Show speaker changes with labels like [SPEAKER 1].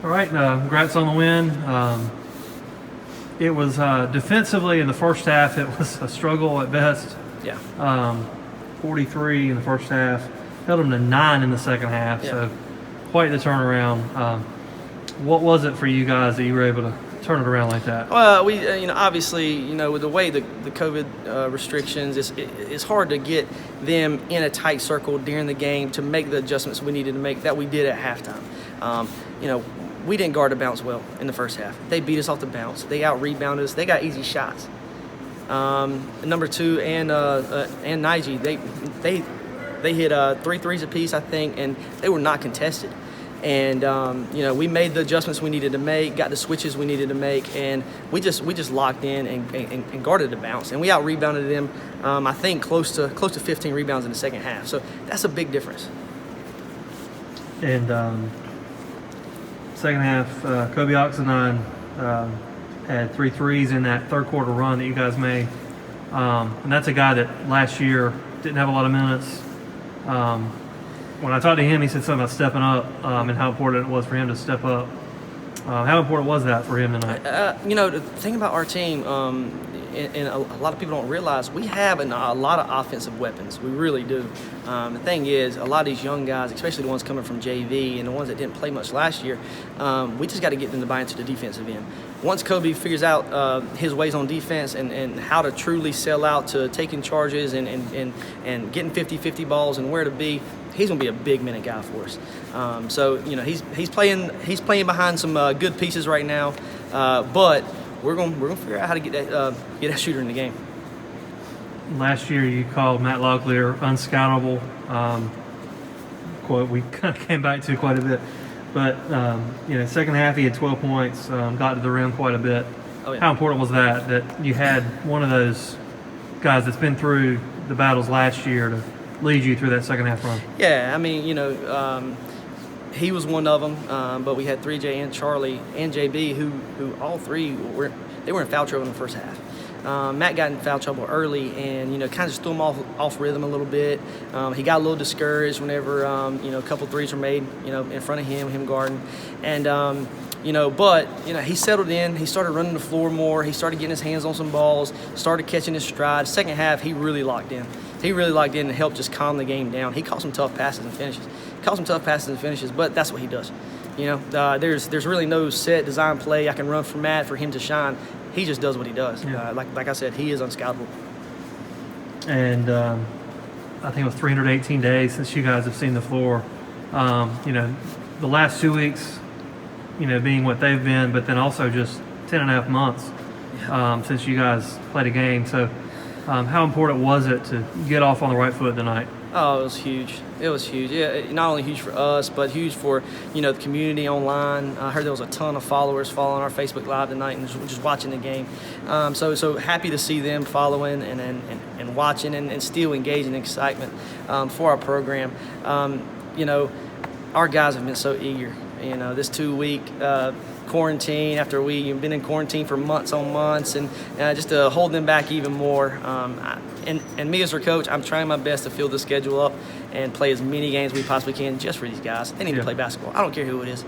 [SPEAKER 1] All right, congrats on the win. It was defensively in the first half. It was a struggle at best.
[SPEAKER 2] Yeah.
[SPEAKER 1] 43 in the first half. Held them to 9 in the second half.
[SPEAKER 2] Yeah.
[SPEAKER 1] So quite the turnaround. What was it for you guys that you were able to turn it around like that?
[SPEAKER 2] Well, we, obviously, with the way the COVID restrictions, it's hard to get them in a tight circle during the game to make the adjustments we needed to make that we did at halftime. We didn't guard the bounce well in the first half. They beat us off the bounce. They out-rebounded us. They got easy shots. Number 2 and Nige, they hit 3 threes apiece, I think, and they were not contested. And we made the adjustments we needed to make, got the switches we needed to make, and we just locked in and guarded the bounce. And we out-rebounded them, I think, close to 15 rebounds in the second half. So that's a big difference.
[SPEAKER 1] And second half, Kobe Oxenine had 3 threes in that third quarter run that you guys made. And that's a guy that last year didn't have a lot of minutes. When I talked to him, he said something about stepping up and how important it was for him to step up. How important was that for him tonight?
[SPEAKER 2] The thing about our team, and a lot of people don't realize, we have a lot of offensive weapons. We really do. The thing is, a lot of these young guys, especially the ones coming from JV and the ones that didn't play much last year, we just got to get them to buy into the defensive end. Once Kobe figures out his ways on defense and how to truly sell out to taking charges and getting 50-50 balls and where to be, he's gonna be a big minute guy for us. He's playing behind some good pieces right now, but we're gonna figure out how to get that shooter in the game.
[SPEAKER 1] Last year, you called Matt Locklear unscoutable. Quote we kind of came back to quite a bit, but second half he had 12 points, got to the rim quite a bit.
[SPEAKER 2] Oh, yeah.
[SPEAKER 1] How important was that you had one of those guys that's been through the battles last year to lead you through that second half run?
[SPEAKER 2] Yeah, I mean, he was one of them, but we had 3J and Charlie and JB who all three were in foul trouble in the first half. Matt got in foul trouble early and, kind of just threw him off rhythm a little bit. He got a little discouraged whenever, a couple threes were made, in front of him guarding. And, he settled in. He started running the floor more. He started getting his hands on some balls, started catching his stride. Second half, he really locked in. And helped just calm the game down. He caught some tough passes and finishes. But that's what he does. There's really no set design play I can run for Matt for him to shine. He just does what he does.
[SPEAKER 1] Yeah.
[SPEAKER 2] Like I said, he is unscoutable.
[SPEAKER 1] And I think it was 318 days since you guys have seen the floor. The last 2 weeks, being what they've been, but then also just 10 and a half months since you guys played a game. So how important was it to get off on the right foot tonight?
[SPEAKER 2] Oh, it was huge. Yeah, not only huge for us, but huge for, the community online. I heard there was a ton of followers following our Facebook Live tonight and just watching the game. So happy to see them following and watching and still engaging in excitement for our program. Our guys have been so eager. This 2-week quarantine after we've been in quarantine for months on months, and just to hold them back even more. And me as their coach, I'm trying my best to fill the schedule up and play as many games we possibly can just for these guys. They need to play basketball. I don't care who it is.